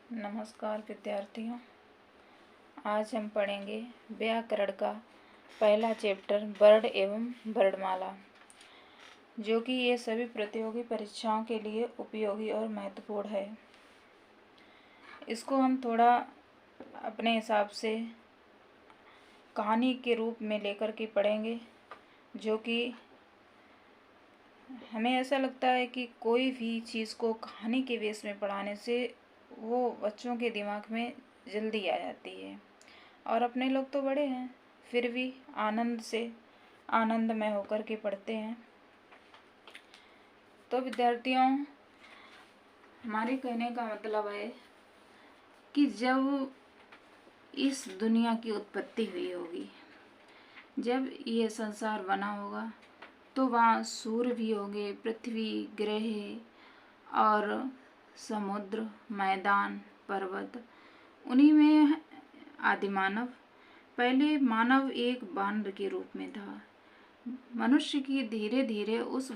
नमस्कार विद्यार्थियों। आज हम पढ़ेंगे व्याकरण का पहला चैप्टर वर्ण एवं वर्णमाला, जो कि ये सभी प्रतियोगी परीक्षाओं के लिए उपयोगी और महत्वपूर्ण है। इसको हम थोड़ा अपने हिसाब से कहानी के रूप में लेकर के पढ़ेंगे, जो कि हमें ऐसा लगता है कि कोई भी चीज़ को कहानी के बेस में पढ़ाने से वो बच्चों के दिमाग में जल्दी आ जाती है। और अपने लोग तो बड़े हैं, फिर भी आनंदमय होकर के पढ़ते हैं। तो विद्यार्थियों, हमारे कहने का मतलब है कि जब इस दुनिया की उत्पत्ति हुई होगी, जब ये संसार बना होगा, तो वहाँ सूर्य भी होंगे, पृथ्वी, ग्रह और समुद्र, मैदान, पर्वत। उन्हीं में आदि मानव। पहले मानव एक वानर के रूप में था। मनुष्य की धीरे धीरे उस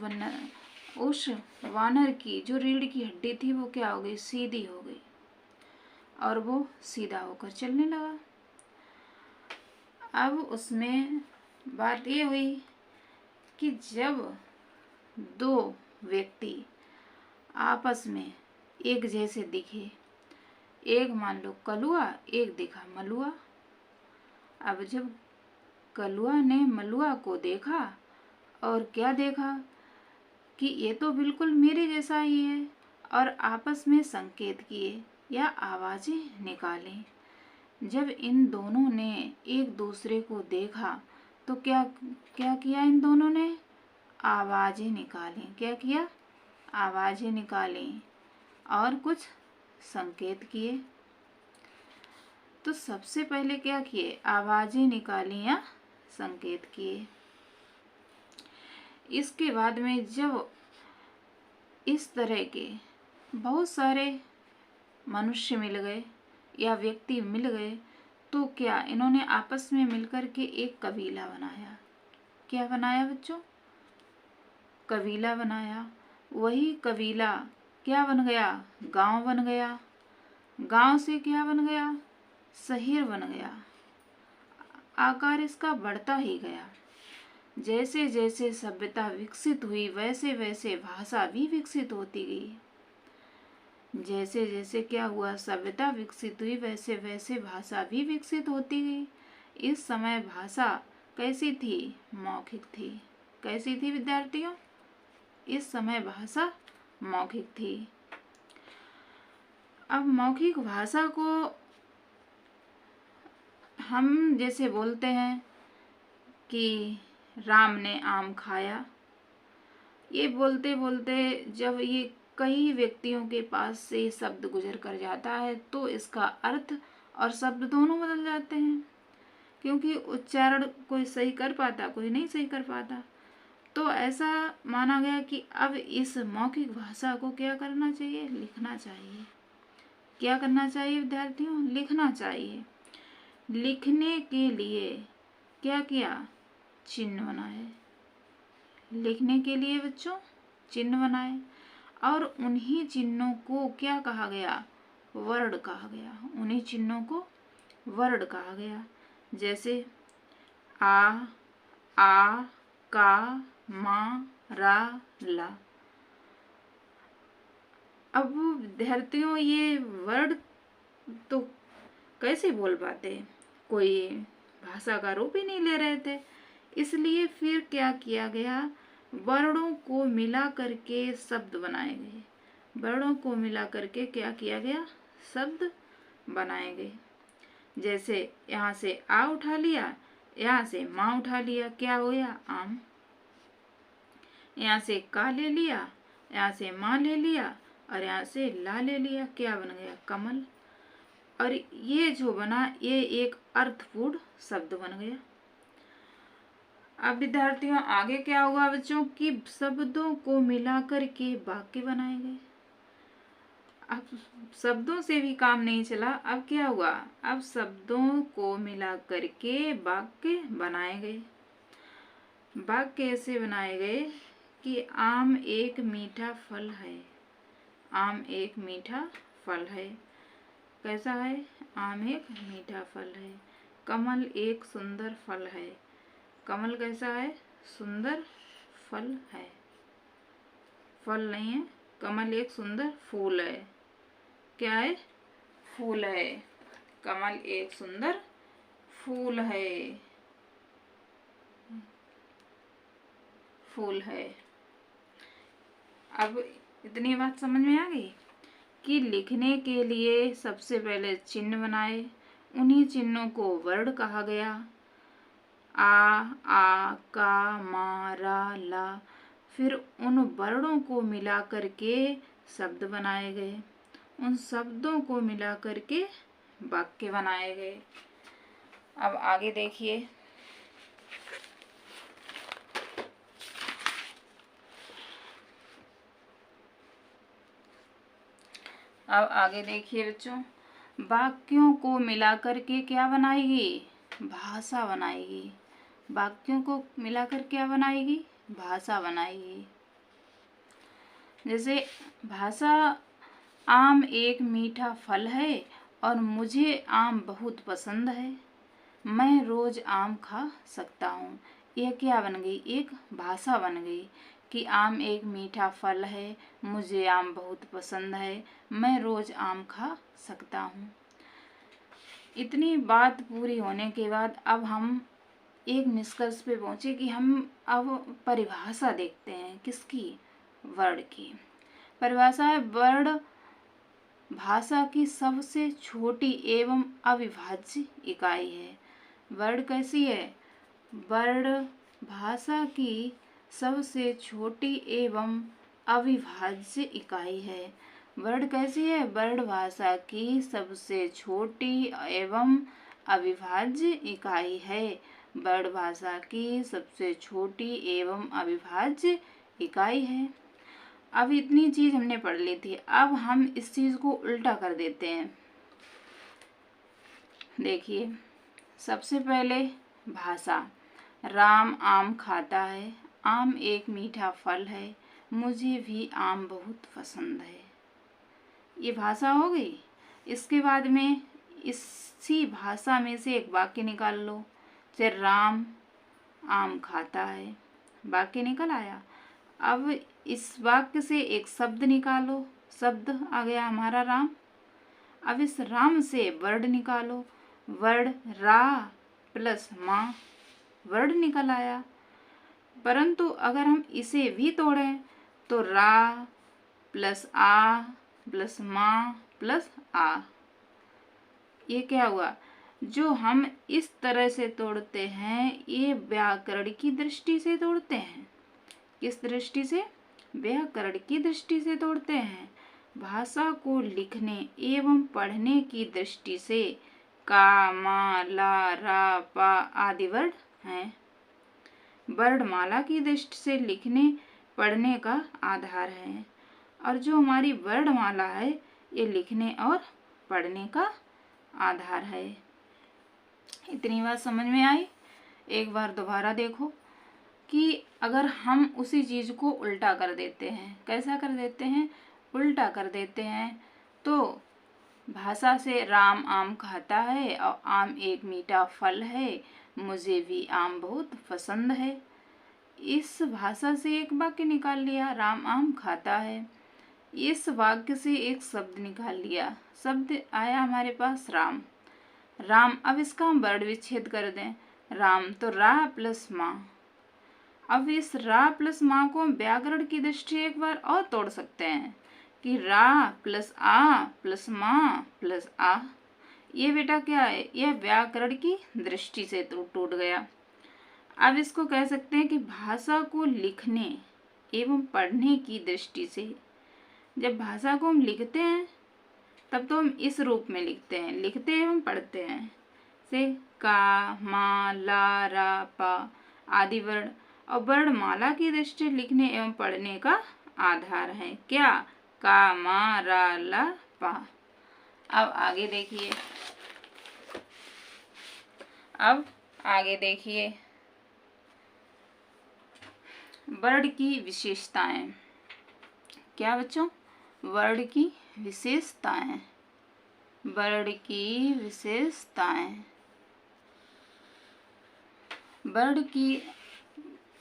वानर की जो रीढ़ की हड्डी थी वो क्या हो गई, सीधी हो गई, और वो सीधा होकर चलने लगा। अब उसमें बात ये हुई कि जब दो व्यक्ति आपस में एक जैसे दिखे, एक मान लो कलुआ, एक दिखा मलुआ। अब जब कलुआ ने मलुआ को देखा और क्या देखा कि ये तो बिल्कुल मेरे जैसा ही है, और आपस में संकेत किए या आवाजें निकालें। जब इन दोनों ने एक दूसरे को देखा तो क्या क्या किया इन दोनों ने, आवाजें निकाली। क्या किया, आवाजें निकाली और कुछ संकेत किए। तो सबसे पहले क्या किए, आवाजें निकाली या संकेत किए। इसके बाद में जब इस तरह के बहुत सारे मनुष्य मिल गए या व्यक्ति मिल गए, तो क्या इन्होंने आपस में मिलकर के एक कबीला बनाया। क्या बनाया बच्चों, कबीला बनाया। वही कबीला क्या बन गया, गांव बन गया। गांव से क्या बन गया, शहर बन गया। आकार इसका बढ़ता ही गया। जैसे जैसे सभ्यता विकसित हुई, वैसे वैसे भाषा भी विकसित होती गई। जैसे जैसे क्या हुआ, सभ्यता विकसित हुई, वैसे वैसे भाषा भी विकसित होती गई। इस समय भाषा कैसी थी, मौखिक थी। कैसी थी विद्यार्थियों, इस समय भाषा मौखिक थी। अब मौखिक भाषा को हम जैसे बोलते हैं कि राम ने आम खाया, ये बोलते बोलते जब ये कई व्यक्तियों के पास से शब्द गुजर कर जाता है, तो इसका अर्थ और शब्द दोनों बदल जाते हैं, क्योंकि उच्चारण कोई सही कर पाता, कोई नहीं सही कर पाता। तो ऐसा माना गया कि अब इस मौखिक भाषा को क्या करना चाहिए, लिखना चाहिए। क्या करना चाहिए विद्यार्थियों, लिखना चाहिए। लिखने के लिए क्या किया, चिन्ह बनाए। लिखने के लिए बच्चों चिन्ह बनाए, और उन्हीं चिन्हों को क्या कहा गया, वर्ण कहा गया। उन्हीं चिन्हों को वर्ण कहा गया। जैसे आ, का, मा, रा, ला। अब विद्यार्थियों ये वर्ड तो कैसे बोल पाते, कोई भाषा का रूप ही नहीं ले रहे थे। इसलिए फिर क्या किया गया, वर्णों को मिला करके शब्द बनाए गए। वर्णों को मिला करके क्या किया गया, शब्द बनाए गए। जैसे यहाँ से आ उठा लिया, यहाँ से माँ उठा लिया, क्या हो गया, आम। यहाँ से का ले लिया, यहाँ से माँ ले लिया, और यहाँ से ला ले लिया, क्या बन गया, कमल। और ये जो बना, ये एक अर्थपूर्ण शब्द बन गया। अब विद्यार्थियों आगे क्या होगा बच्चों, कि शब्दों को मिलाकर के वाक्य बनाए गए। अब शब्दों से भी काम नहीं चला, अब क्या हुआ, अब शब्दों को मिला करके वाक्य बनाए गए। वाक्य ऐसे बनाए गए कि आम एक मीठा फल है। आम एक मीठा फल है। कैसा है? आम एक मीठा फल है। कमल एक सुंदर फल है। कमल कैसा है? सुंदर फल है। फल नहीं है, कमल एक सुंदर फूल है। क्या है? फूल है। कमल एक सुंदर फूल है। फूल है। अब इतनी बात समझ में आ गई कि लिखने के लिए सबसे पहले चिन्ह बनाए, उन्हीं चिन्हों को वर्ण कहा गया। आ का, मा, रा, ला। फिर उन वर्णों को मिला करके शब्द बनाए गए, उन शब्दों को मिला करके वाक्य बनाए गए। अब आगे देखिए, बच्चों, वाक्यों को मिलाकर के क्या बनाएगी? भाषा बनाएगी। वाक्यों को मिलाकर क्या बनाएगी? भाषा बनाएगी। जैसे भाषा, आम एक मीठा फल है और मुझे आम बहुत पसंद है। मैं रोज आम खा सकता हूँ। यह क्या बन गई? एक भाषा बन गई कि आम एक मीठा फल है, मुझे आम बहुत पसंद है, मैं रोज आम खा सकता हूँ। इतनी बात पूरी होने के बाद अब हम एक निष्कर्ष पे पहुंचे कि हम अब परिभाषा देखते हैं। किसकी? वर्ड की। परिभाषा है वर्ड भाषा की सबसे छोटी एवं अविभाज्य इकाई है। वर्ड कैसी है? वर्ड भाषा की सबसे छोटी एवं अविभाज्य इकाई है। वर्ड कैसी है? वर्ड भाषा की सबसे छोटी एवं अविभाज्य इकाई है। वर्ड भाषा की सबसे छोटी एवं अविभाज्य इकाई है। अब इतनी चीज हमने पढ़ ली थी, अब हम इस चीज को उल्टा कर देते हैं। देखिए, सबसे पहले भाषा, राम आम खाता है, आम एक मीठा फल है, मुझे भी आम बहुत पसंद है। ये भाषा हो गई। इसके बाद में इसी भाषा में से एक वाक्य निकाल लो। जैसे राम आम खाता है, वाक्य निकल आया। अब इस वाक्य से एक शब्द निकालो, शब्द आ गया हमारा राम। अब इस राम से वर्ड निकालो, वर्ड रा प्लस माँ, वर्ड निकल आया। परंतु अगर हम इसे भी तोड़ें तो रा प्लस आ प्लस माँ प्लस आ, ये क्या हुआ? जो हम इस तरह से तोड़ते हैं, ये व्याकरण की दृष्टि से तोड़ते हैं। किस दृष्टि से? व्याकरण की दृष्टि से तोड़ते हैं। भाषा को लिखने एवं पढ़ने की दृष्टि से का, मा, ला, रा, पा आदि वर्ड हैं। वर्णमाला की दृष्टि से लिखने पढ़ने का आधार है, और जो हमारी वर्णमाला है ये लिखने और पढ़ने का आधार है। इतनी बात समझ में आई? एक बार दोबारा देखो कि अगर हम उसी चीज को उल्टा कर देते हैं, कैसा कर देते हैं? उल्टा कर देते हैं। तो भाषा से राम आम खाता है और आम एक मीठा फल है, मुझे भी आम बहुत पसंद है। इस भाषा से एक वाक्य निकाल लिया, राम आम खाता है। इस वाक्य से एक शब्द निकाल लिया, शब्द आया हमारे पास राम। राम, अब इसका हम वर्ण विच्छेद कर दें। राम तो रा प्लस माँ। अब इस रा प्लस माँ को हम व्याकरण की दृष्टि एक बार और तोड़ सकते हैं कि रा प्लस आ प्लस माँ प्लस आ। ये बेटा क्या है? यह व्याकरण की दृष्टि से टूट गया। अब इसको कह सकते हैं कि भाषा को लिखने एवं पढ़ने की दृष्टि से, जब भाषा को हम लिखते हैं तब तो हम इस रूप में लिखते हैं, लिखते एवं पढ़ते हैं। से का, मा, ला, रा, पा आदि वर्ण, और वर्णमाला की दृष्टि से लिखने एवं पढ़ने का आधार है। क्या? का, मा, रा, ला, पा। अब आगे देखिए, वर्ड की विशेषताएं। क्या बच्चों? वर्ड की विशेषताएं। वर्ड की विशेषताएं। वर्ड की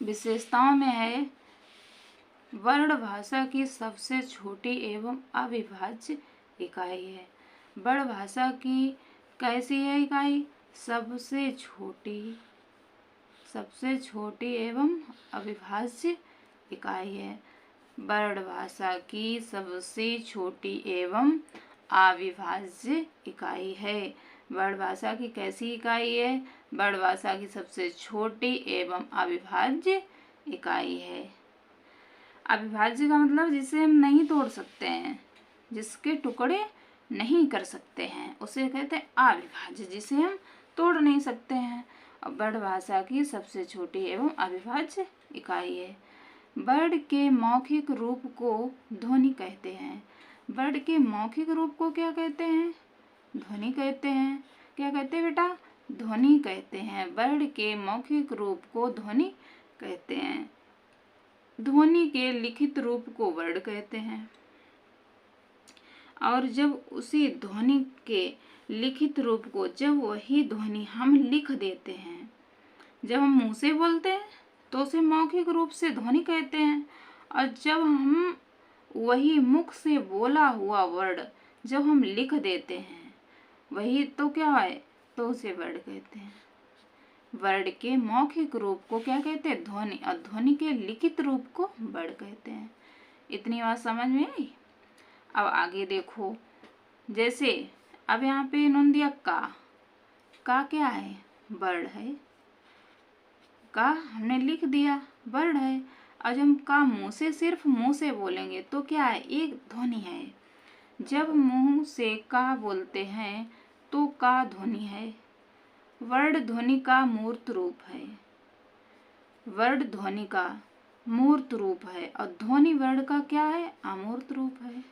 विशेषताओं में है, वर्ड भाषा की सबसे छोटी एवं अविभाज्य इकाई है। वर्ड भाषा की कैसी है इकाई? सबसे छोटी एवं अविभाज्य इकाई है। वर्ड भाषा की सबसे छोटी एवं अविभाज्य इकाई है। वर्ड भाषा की कैसी इकाई है? वर्ड भाषा की सबसे छोटी एवं अविभाज्य इकाई है। अविभाज्य का मतलब जिसे हम नहीं तोड़ सकते हैं, जिसके टुकड़े नहीं कर सकते हैं, उसे कहते हैं अविभाज्य, जिसे हम तोड़ नहीं सकते हैं। और वर्ड भाषा की सबसे छोटी एवं अविभाज्य इकाई है। वर्ड के मौखिक रूप को ध्वनि कहते हैं। वर्ड के मौखिक रूप को क्या कहते हैं? ध्वनि कहते हैं। क्या कहते हैं बेटा? ध्वनि कहते हैं। वर्ड के मौखिक रूप को ध्वनि कहते हैं। ध्वनि के लिखित रूप को वर्ड कहते हैं। और जब उसी ध्वनि के लिखित रूप को, जब वही ध्वनि हम लिख देते हैं, जब हम मुंह से बोलते हैं तो उसे मौखिक रूप से ध्वनि कहते हैं। और जब हम वही मुख से बोला हुआ वर्ड जब हम लिख देते हैं, वही तो क्या है? तो उसे वर्ड कहते हैं। वर्ड के मौखिक रूप को क्या कहते हैं? ध्वनि। और ध्वनि के लिखित रूप को वर्ड कहते हैं। इतनी बात समझ में आई? अब आगे देखो, जैसे अब यहाँ पे इन्होंने दिया का क्या है? वर्ड है। का हमने लिख दिया, वर्ड है। और जब हम का मुंह से, सिर्फ मुंह से बोलेंगे तो क्या है? एक ध्वनि है। जब मुंह से का बोलते हैं तो का ध्वनि है। वर्ड ध्वनि का मूर्त रूप है। वर्ड ध्वनि का मूर्त रूप है और ध्वनि वर्ड का क्या है? अमूर्त रूप है।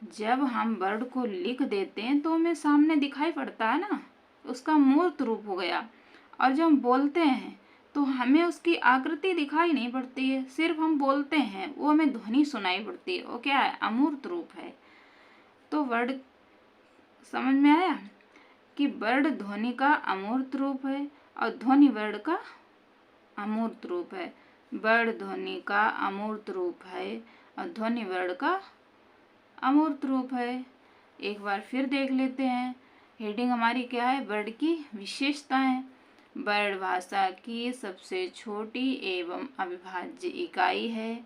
जब हम वर्ड को लिख देते हैं तो हमें सामने दिखाई पड़ता है ना, उसका मूर्त रूप हो गया। और जब हम बोलते हैं तो हमें उसकी आकृति दिखाई नहीं पड़ती है, सिर्फ हम बोलते हैं, वो हमें ध्वनि सुनाई पड़ती है। वो क्या है? अमूर्त रूप है। तो वर्ड समझ में आया कि वर्ड ध्वनि का अमूर्त रूप है और ध्वनि वर्ड का अमूर्त रूप है। वर्ड ध्वनि का अमूर्त रूप है और ध्वनि वर्ड का अमूर्त रूप है। एक बार फिर देख लेते हैं। हेडिंग हमारी क्या है? वर्ड की विशेषताएं। वर्ड भाषा की सबसे छोटी एवं अविभाज्य इकाई है।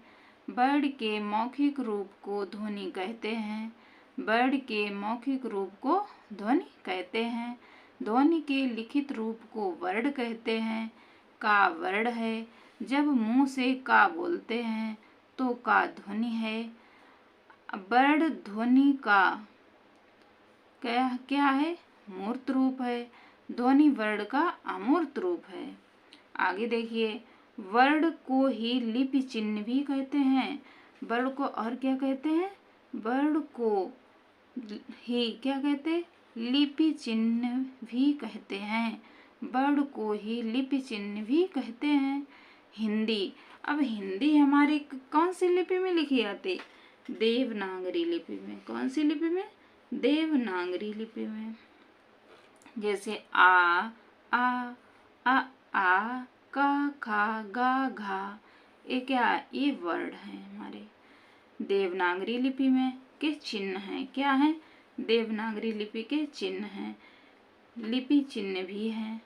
वर्ड के मौखिक रूप को ध्वनि कहते हैं। वर्ड के मौखिक रूप को ध्वनि कहते हैं। ध्वनि के लिखित रूप को वर्ड कहते हैं। का वर्ड है। जब मुंह से का बोलते हैं तो का ध्वनि है। वर्ड ध्वनि का क्या है? मूर्त रूप है। ध्वनि वर्ड का अमूर्त रूप है। आगे देखिए, वर्ड को ही लिपि चिन्ह भी कहते हैं। वर्ड को और क्या कहते हैं? वर्ड को ही क्या कहते हैं? लिपि चिन्ह भी कहते हैं। वर्ड को ही लिपि चिन्ह भी कहते हैं। हिंदी। अब हिंदी हमारी कौन सी लिपि में लिखी जाती? देवनागरी लिपि में। कौन सी लिपि में? देवनागरी लिपि में। जैसे आ का, खा, गा, घा, ये क्या है? ये वर्ड है हमारे। देवनागरी लिपि में के चिन्ह हैं। क्या है? देवनागरी लिपि के चिन्ह हैं। लिपि चिन्ह भी हैं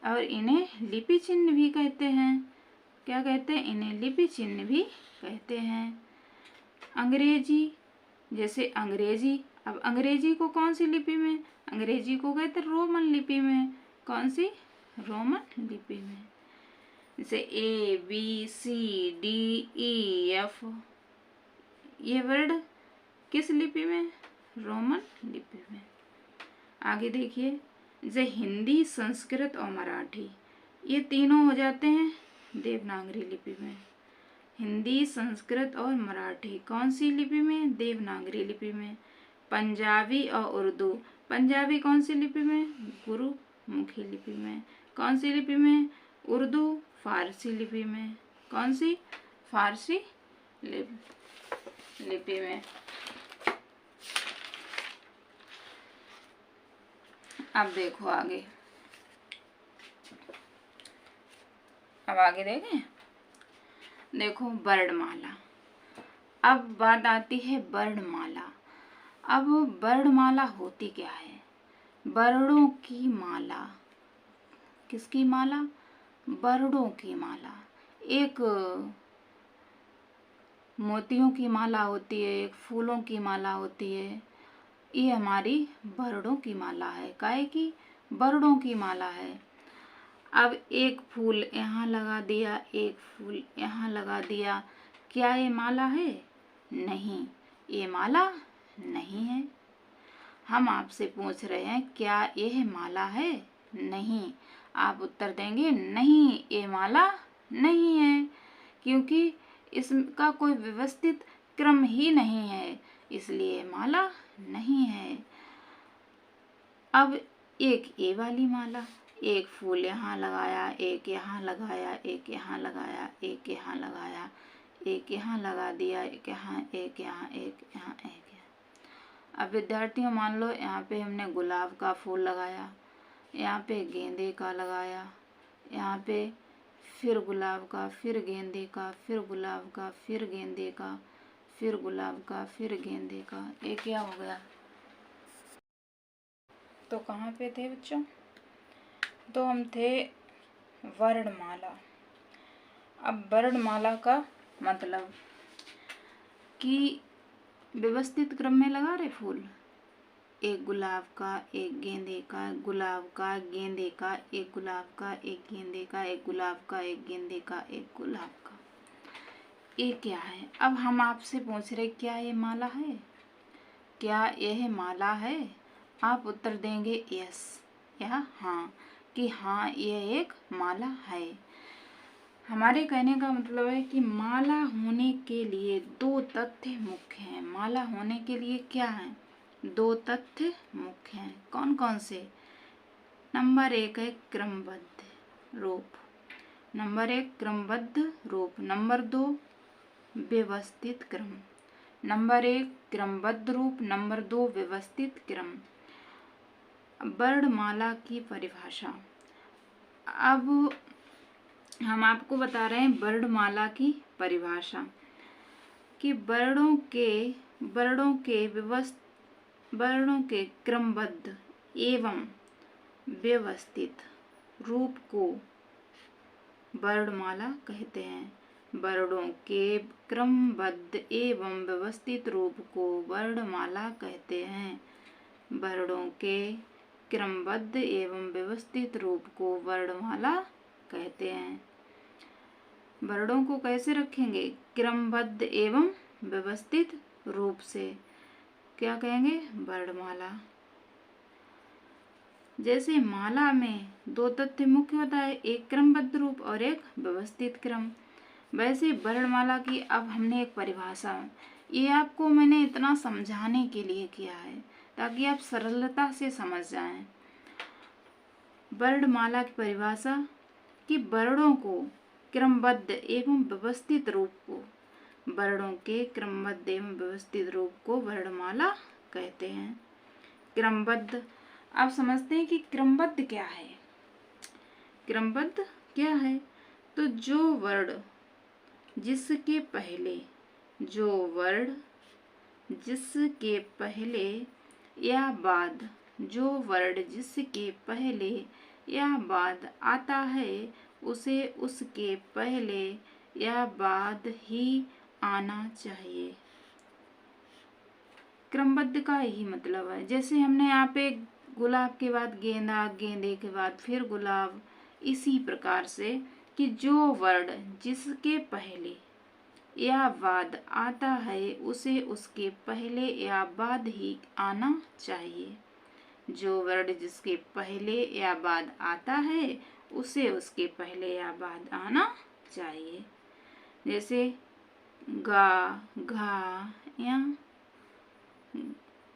और इन्हें लिपि चिन्ह भी कहते हैं। क्या कहते हैं? इन्हें लिपि चिन्ह भी कहते हैं। अंग्रेजी। जैसे अंग्रेजी। अब अंग्रेजी को कौन सी लिपि में? अंग्रेजी को कहते हैं रोमन लिपि में। कौन सी? रोमन लिपि में। जैसे ABCDEF, ये वर्ड किस लिपि में? रोमन लिपि में। आगे देखिए, जैसे हिंदी, संस्कृत और मराठी, ये तीनों हो जाते हैं देवनागरी लिपि में। हिंदी, संस्कृत और मराठी कौन सी लिपि में? देवनागरी लिपि में। पंजाबी और उर्दू। पंजाबी कौन सी लिपि में? गुरुमुखी लिपि में। कौन सी लिपि में? उर्दू फारसी लिपि में। कौन सी? फारसी लिपि में। अब देखो आगे, अब आगे देखें। देखो वर्णमाला। अब बात आती है वर्णमाला। अब वर्णमाला होती क्या है? वर्णों की माला। किसकी माला? वर्णों की माला। एक मोतियों की माला होती है, एक फूलों की माला होती है। ये हमारी वर्णों की माला है। काहे की? वर्णों की माला है। अब एक फूल यहाँ लगा दिया, एक फूल यहाँ लगा दिया, क्या ये माला है? नहीं, ये माला नहीं है। हम आपसे पूछ रहे हैं क्या यह माला है? नहीं। आप उत्तर देंगे नहीं, ये माला नहीं है, क्योंकि इसका कोई व्यवस्थित क्रम ही नहीं है, इसलिए माला नहीं है। अब एक ये वाली माला, एक फूल यहाँ लगाया, एक यहाँ लगाया, एक यहाँ लगाया, एक यहाँ लगाया, एक यहाँ लगा दिया, एक यहाँ, एक यहाँ, एक यहाँ, एक यहाँ। अब विद्यार्थियों मान लो यहाँ पे हमने गुलाब का फूल लगाया, यहाँ पे गेंदे का लगाया, यहाँ पे फिर गुलाब का, फिर गेंदे का, फिर गुलाब का, फिर गेंदे का, फिर गुलाब का, फिर गेंदे का। ये क्या हो गया? तो कहाँ पे थे बच्चों? तो हम थे वर्णमाला। अब वर्णमाला का मतलब कि व्यवस्थित क्रम में लगा रहे फूल, एक गुलाब का, एक गेंदे का, गुलाब का, गेंदे का, एक गुलाब का, एक गेंदे का, एक गुलाब का, एक गेंदे का, एक गुलाब का। ये क्या है? अब हम आपसे पूछ रहे क्या ये माला है? क्या यह माला है? आप उत्तर देंगे यस या हाँ, कि हाँ यह एक माला है। हमारे कहने का मतलब है कि माला होने के लिए दो तथ्य मुख्य हैं। माला होने के लिए क्या है? दो तथ्य मुख्य हैं। कौन कौन से? नंबर एक है क्रमबद्ध रूप, नंबर एक क्रमबद्ध रूप, नंबर दो व्यवस्थित क्रम। नंबर एक क्रमबद्ध रूप, नंबर दो व्यवस्थित क्रम। वर्णमाला की परिभाषा। अब हम आपको बता रहे हैं वर्णमाला की परिभाषा कि वर्णों के क्रमबद्ध एवं व्यवस्थित रूप को वर्णमाला कहते हैं। वर्णों के क्रमबद्ध एवं व्यवस्थित रूप को वर्णमाला कहते हैं। वर्णों के क्रमबद्ध एवं व्यवस्थित रूप को वर्णमाला कहते हैं। वर्णों को कैसे रखेंगे? क्रमबद्ध एवं व्यवस्थित रूप से। क्या कहेंगे? वर्णमाला। जैसे माला में दो तथ्य मुख्य होता है, एक क्रमबद्ध रूप और एक व्यवस्थित क्रम, वैसे वर्णमाला की अब हमने एक परिभाषा, ये आपको मैंने इतना समझाने के लिए किया है ताकि आप सरलता से समझ जाएं। वर्णमाला की परिभाषा कि वर्णों को क्रमबद्ध एवं व्यवस्थित रूप को, वर्णों के क्रमबद्ध एवं व्यवस्थित रूप को वर्णमाला कहते हैं। क्रमबद्ध, आप समझते हैं कि क्रमबद्ध क्या है? क्रमबद्ध क्या है? तो जो वर्ण जिसके पहले, जो वर्ण जिसके पहले या बाद, जो वर्ण जिसके पहले या बाद आता है उसे उसके पहले या बाद ही आना चाहिए। क्रमबद्ध का यही मतलब है। जैसे हमने यहाँ पे गुलाब के बाद गेंदा, गेंदे के बाद फिर गुलाब, इसी प्रकार से कि जो वर्ण जिसके पहले या बाद आता है उसे उसके पहले या बाद ही आना चाहिए। जो वर्ण जिसके पहले या बाद आता है उसे उसके पहले या बाद आना चाहिए। जैसे गा, घा, या,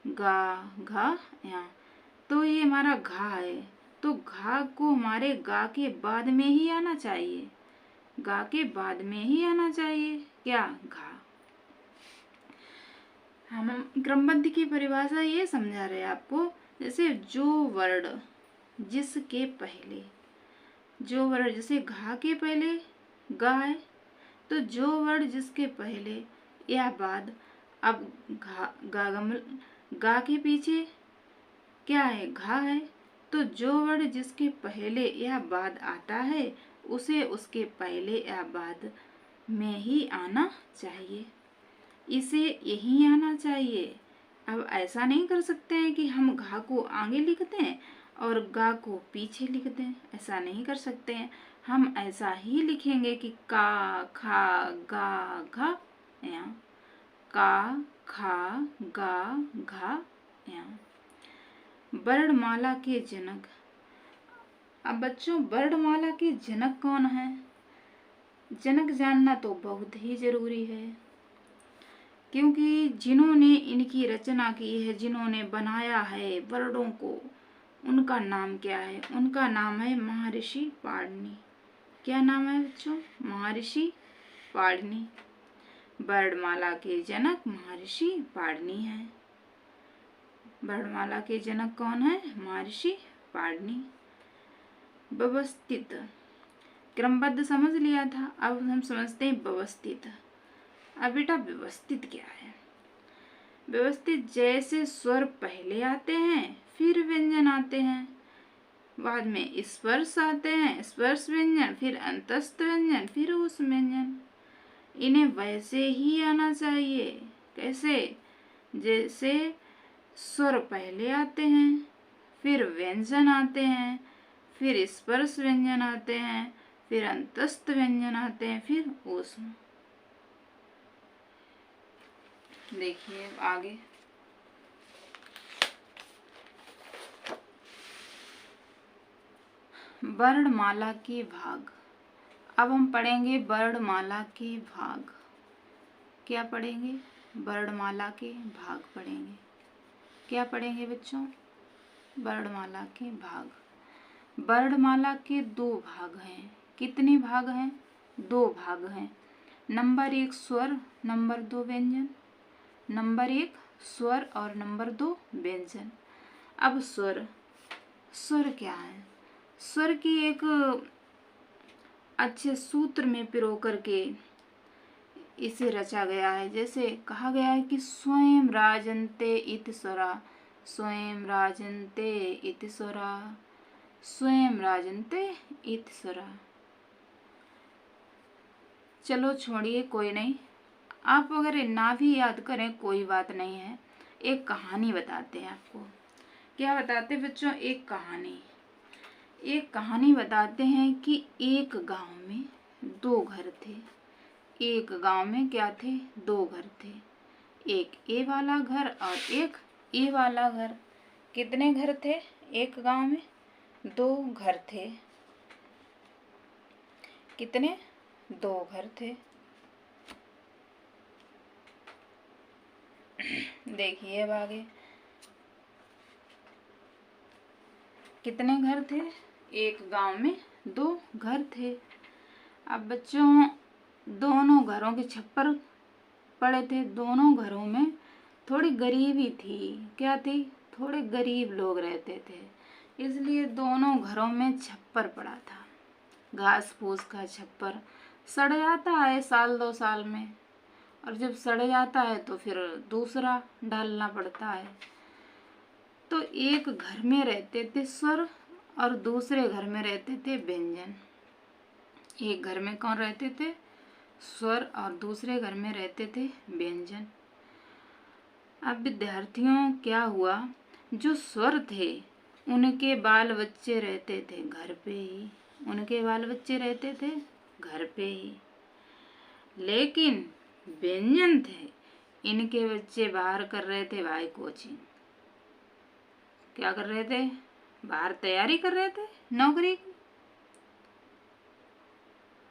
गा, घा, या, तो ये हमारा घा है, तो घा को हमारे गा के बाद में ही आना चाहिए। गा के बाद में ही आना चाहिए क्या? घा। हम क्रमबद्ध की परिभाषा ये समझा रहे हैं आपको, जैसे जो वर्ड जिसके पहले, जो वर्ड जैसे घा के पहले गा है, तो जो वर्ड जिसके पहले या बाद, अब गा के पीछे क्या है, घा है, तो जो वर्ड जिसके पहले या बाद आता है उसे उसके पहले या बाद में ही आना चाहिए, इसे यही आना चाहिए। अब ऐसा नहीं कर सकते हैं कि हम घा को आगे लिख दें और गा को पीछे लिख दें, ऐसा नहीं कर सकते हैं। हम ऐसा ही लिखेंगे कि का खा गा घा या का खा गा घा या। वर्णमाला के जनक। अब बच्चों वर्णमाला के जनक कौन है, जनक जानना तो बहुत ही जरूरी है, क्योंकि जिन्होंने इनकी रचना की है, जिन्होंने बनाया है वर्णों को, उनका नाम क्या है, उनका नाम है महर्षि पाणिनि। क्या नाम है बच्चों, महर्षि पाणिनि। वर्णमाला के जनक महर्षि पाणिनि हैं। वर्णमाला के जनक कौन है, महर्षि पाणिनि। व्यवस्थित, क्रमबद्ध समझ लिया था, अब हम समझते हैं व्यवस्थित। अब बेटा व्यवस्थित क्या है, व्यवस्थित जैसे स्वर पहले आते हैं फिर व्यंजन आते हैं, बाद में स्पर्श आते हैं, स्पर्श व्यंजन, फिर अंतस्थ व्यंजन, फिर उस व्यंजन, इन्हें वैसे ही आना चाहिए। कैसे, जैसे स्वर पहले आते हैं, फिर व्यंजन आते हैं, फिर स्पर्श व्यंजन आते हैं, फिर अंतस्थ व्यंजन आते हैं, फिर ऊष्म। देखिए आगे, वर्णमाला के भाग। अब हम पढ़ेंगे वर्णमाला के भाग। क्या पढ़ेंगे, वर्णमाला के भाग पढ़ेंगे। क्या पढ़ेंगे बच्चों, वर्णमाला के भाग। वर्णमाला के दो भाग हैं। कितने भाग हैं, दो भाग हैं। नंबर 1 स्वर, नंबर 2 व्यंजन। नंबर 1 स्वर और नंबर 2 व्यंजन। अब स्वर, स्वर क्या है, स्वर की एक अच्छे सूत्र में पिरो करके इसे रचा गया है। जैसे कहा गया है कि स्वयं राजन्ते इति स्वरा, स्वयं राजन्ते इति स्वरा, स्वयं राजन्ते इति स्वरा। चलो छोड़िए, कोई नहीं, आप अगर ना भी याद करें कोई बात नहीं है। एक कहानी बताते हैं आपको। क्या बताते बच्चों, एक कहानी। एक कहानी बताते हैं कि एक गांव में दो घर थे। एक गांव में क्या थे, दो घर थे। एक ए वाला घर और एक ए वाला घर। कितने घर थे एक गांव में, दो घर थे। कितने, दो घर थे। देखिए अब आगे, कितने घर थे, एक गांव में दो घर थे। अब बच्चों दोनों घरों के छप्पर पड़े थे। दोनों घरों में थोड़ी गरीबी थी। क्या थी, थोड़े गरीब लोग रहते थे, इसलिए दोनों घरों में छप्पर पड़ा था। घास फूस का छप्पर सड़ जाता है साल दो साल में, और जब सड़ जाता है तो फिर दूसरा डालना पड़ता है। तो एक घर में रहते थे स्वर और दूसरे घर में रहते थे व्यंजन। एक घर में कौन रहते थे, स्वर, और दूसरे घर में रहते थे व्यंजन। अब विद्यार्थियों क्या हुआ, जो स्वर थे उनके बाल बच्चे रहते थे घर पे ही, उनके बाल बच्चे रहते थे घर पे ही। लेकिन व्यंजन थे, इनके बच्चे बाहर कर रहे थे भाई कोचिंग। क्या कर रहे थे, बाहर तैयारी कर रहे थे नौकरी की।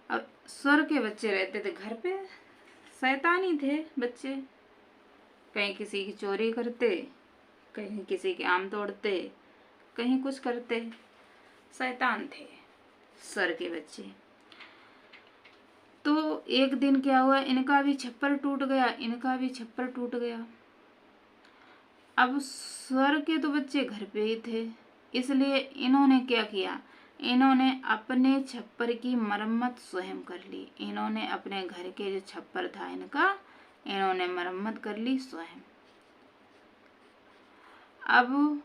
अब स्वर के बच्चे रहते थे घर पे, शैतानी थे बच्चे, कहीं किसी की चोरी करते, कहीं किसी के आम तोड़ते, कहीं कुछ करते, शैतान थे स्वर के बच्चे। तो एक दिन क्या हुआ, इनका भी छप्पर टूट गया, इनका भी छप्पर टूट गया। अब स्वर के तो बच्चे घर पे ही थे, इसलिए इन्होंने क्या किया, इन्होंने अपने छप्पर की मरम्मत स्वयं कर ली। इन्होंने अपने घर के जो छप्पर था इनका, इन्होंने मरम्मत कर ली स्वयं। अब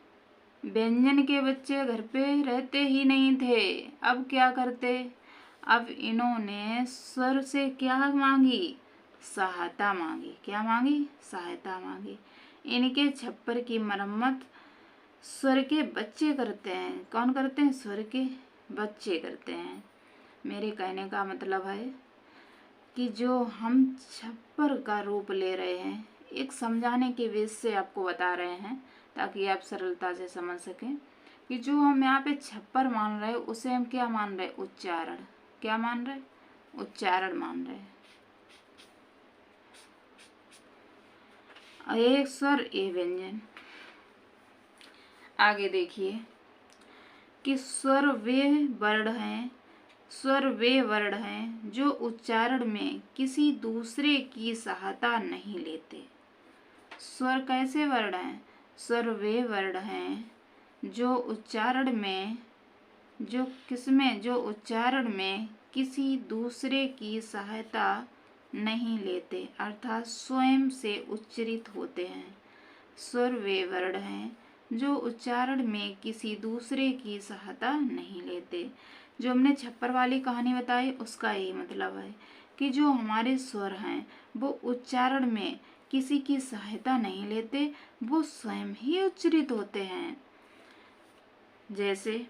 व्यंजन के बच्चे घर पे रहते ही नहीं थे, अब क्या करते, अब इन्होंने स्वर से क्या मांगी, सहायता मांगी। क्या मांगी, सहायता मांगी। इनके छप्पर की मरम्मत स्वर के बच्चे करते हैं। कौन करते हैं, स्वर के बच्चे करते हैं। मेरे कहने का मतलब है कि जो हम छप्पर का रूप ले रहे हैं, एक समझाने के बेस से आपको बता रहे हैं ताकि आप सरलता से समझ सकें कि जो हम यहाँ पे छप्पर मान रहे हैं उसे हम क्या मान रहे हैं, उच्चारण। क्या मान रहे, उच्चारण मान रहे हैं। एक स्वर ए व्यंजन। आगे देखिए कि स्वर वे वर्ण हैं, स्वर वे वर्ण हैं जो उच्चारण में किसी दूसरे की सहायता नहीं लेते। स्वर कैसे वर्ण हैं, स्वर वे वर्ण हैं जो उच्चारण में, जो किसमें, जो उच्चारण में किसी दूसरे की सहायता नहीं लेते, अर्थात स्वयं से उच्चरित होते हैं। स्वर वे वर्ण हैं जो उच्चारण में किसी दूसरे की सहायता नहीं लेते। जो हमने छप्पर वाली कहानी बताई उसका यही मतलब है कि जो हमारे स्वर हैं वो उच्चारण में किसी की सहायता नहीं लेते, वो स्वयं ही उच्चरित होते हैं। जैसे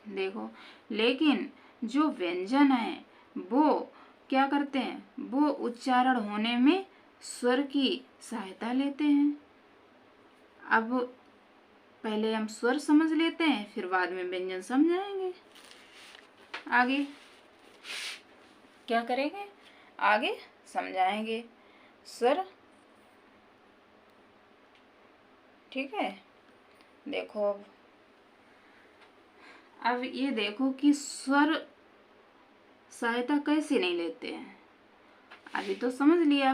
देखो, लेकिन जो व्यंजन है वो क्या करते हैं, वो उच्चारण होने में स्वर की सहायता लेते हैं। अब पहले हम स्वर समझ लेते हैं, फिर बाद में व्यंजन समझाएंगे। आगे क्या करेंगे, आगे समझाएंगे स्वर। ठीक है, देखो अब ये देखो कि स्वर सहायता कैसे नहीं लेते हैं। अभी तो समझ लिया,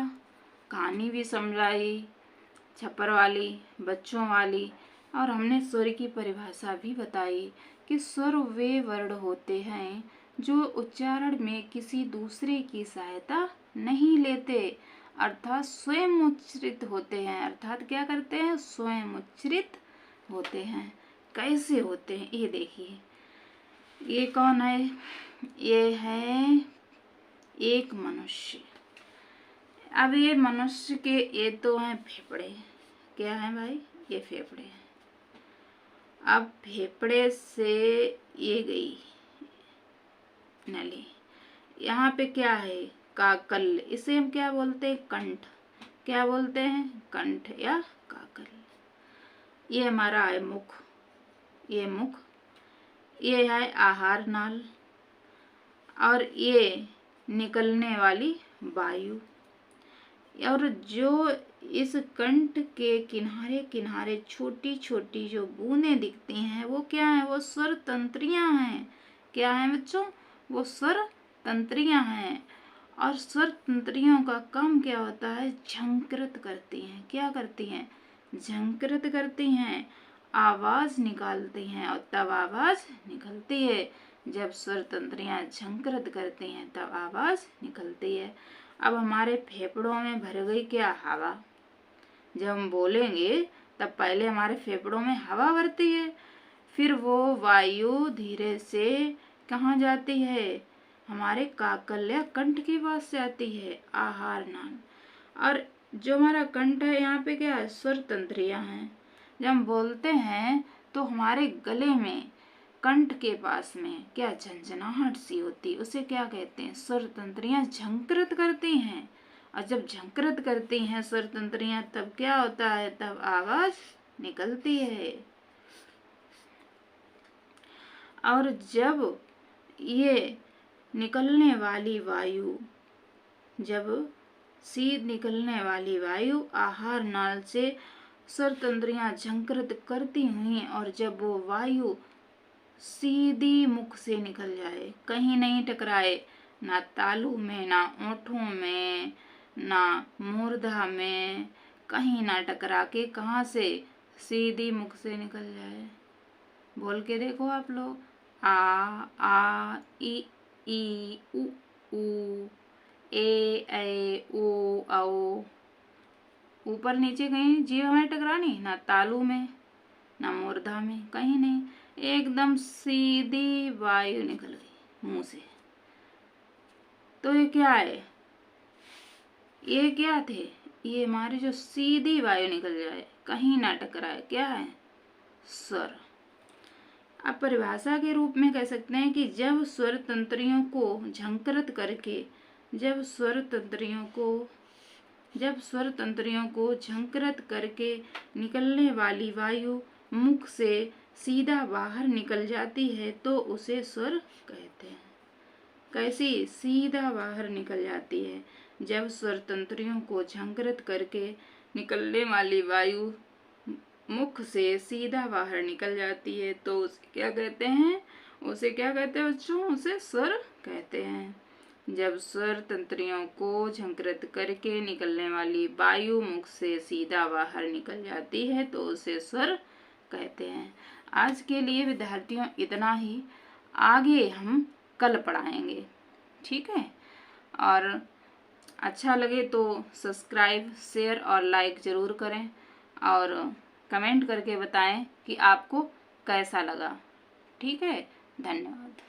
कहानी भी समझाई छप्पर वाली, बच्चों वाली, और हमने स्वर की परिभाषा भी बताई कि स्वर वे वर्ण होते हैं जो उच्चारण में किसी दूसरे की सहायता नहीं लेते, अर्थात स्वयं उच्चरित होते हैं। अर्थात क्या करते हैं, स्वयं उच्चरित होते हैं। कैसे होते हैं ये देखिए। ये कौन है, ये है एक मनुष्य। अब ये मनुष्य के ये तो हैं फेफड़े। क्या है भाई, ये फेफड़े हैं। अब फेफड़े से ये गई नली, यहाँ पे क्या है, काकल। इसे हम क्या बोलते हैं, कंठ। क्या बोलते हैं, कंठ या काकल। ये हमारा है मुख, ये मुख। ये है आहार नाल, और ये निकलने वाली वायु। और जो इस कंठ के किनारे किनारे छोटी छोटी जो बूंदें दिखती हैं वो क्या है, वो स्वर तंत्रियां हैं। क्या है बच्चों, वो स्वर तंत्रियां हैं। और स्वर तंत्रियों का काम क्या होता है, झंकृत करती हैं। क्या करती हैं, झंकृत करती हैं, आवाज निकालती हैं। और तब आवाज निकलती है, जब स्वर तंत्रियां झंकृत करती हैं तब आवाज निकलती है। अब हमारे फेफड़ों में भर गई क्या, हवा। जब हम बोलेंगे तब पहले हमारे फेफड़ों में हवा भरती है, फिर वो वायु धीरे से कहाँ जाती है, हमारे काकल या कंठ के पास से आती है, आहार नाल। और जो हमारा कंठ है यहाँ पे क्या है, स्वर तंत्रियां हैं। जब हम बोलते हैं तो हमारे गले में, कंठ के पास में क्या झंझनाहट सी होती, उसे क्या कहते हैं, स्वर तंत्रियां झंकृत करती हैं। और जब झंकृत करती हैं स्वर तंत्रियां तब क्या होता है, तब आवाज निकलती है। और जब ये निकलने वाली वायु, जब सीध निकलने वाली वायु आहार नाल से स्वर तंत्रियां झंकृत करती हुई, और जब वो वायु सीधी मुख से निकल जाए, कहीं नहीं टकराए, ना तालू में, ना ओंठों में, ना मूर्धा में, कहीं ना टकरा के कहाँ से सीधी मुख से निकल जाए। बोल के देखो आप लोग। आ ई उ ए ओ औ। ऊपर नीचे कहीं जीभ हमें टकरानी, ना तालू में ना मूर्धा में, कहीं नहीं, एकदम सीधी वायु निकल गई मुंह से। तो ये क्या है, ये क्या थे, ये हमारी जो सीधी वायु निकल जाए, कहीं ना टकराए, क्या है, स्वर। अब परिभाषा के रूप में कह सकते हैं कि जब स्वर तंत्रियों को झंकृत करके, जब स्वर तंत्रियों को झंकृत करके निकलने वाली वायु मुख से सीधा बाहर निकल जाती है तो उसे स्वर कहते हैं। कैसी, सीधा बाहर निकल जाती है। जब स्वर तंत्रियों को झंकृत करके निकलने वाली वायु मुख से सीधा बाहर निकल जाती है तो उसे क्या कहते हैं, उसे क्या कहते हैं बच्चों, उसे स्वर कहते हैं। जब स्वर तंत्रियों को झंकृत करके निकलने वाली वायु मुख से सीधा बाहर निकल जाती है तो उसे स्वर कहते हैं। आज के लिए विद्यार्थियों इतना ही, आगे हम कल पढ़ाएंगे, ठीक है। और अच्छा लगे तो सब्सक्राइब, शेयर और लाइक ज़रूर करें और कमेंट करके बताएं कि आपको कैसा लगा, ठीक है। धन्यवाद।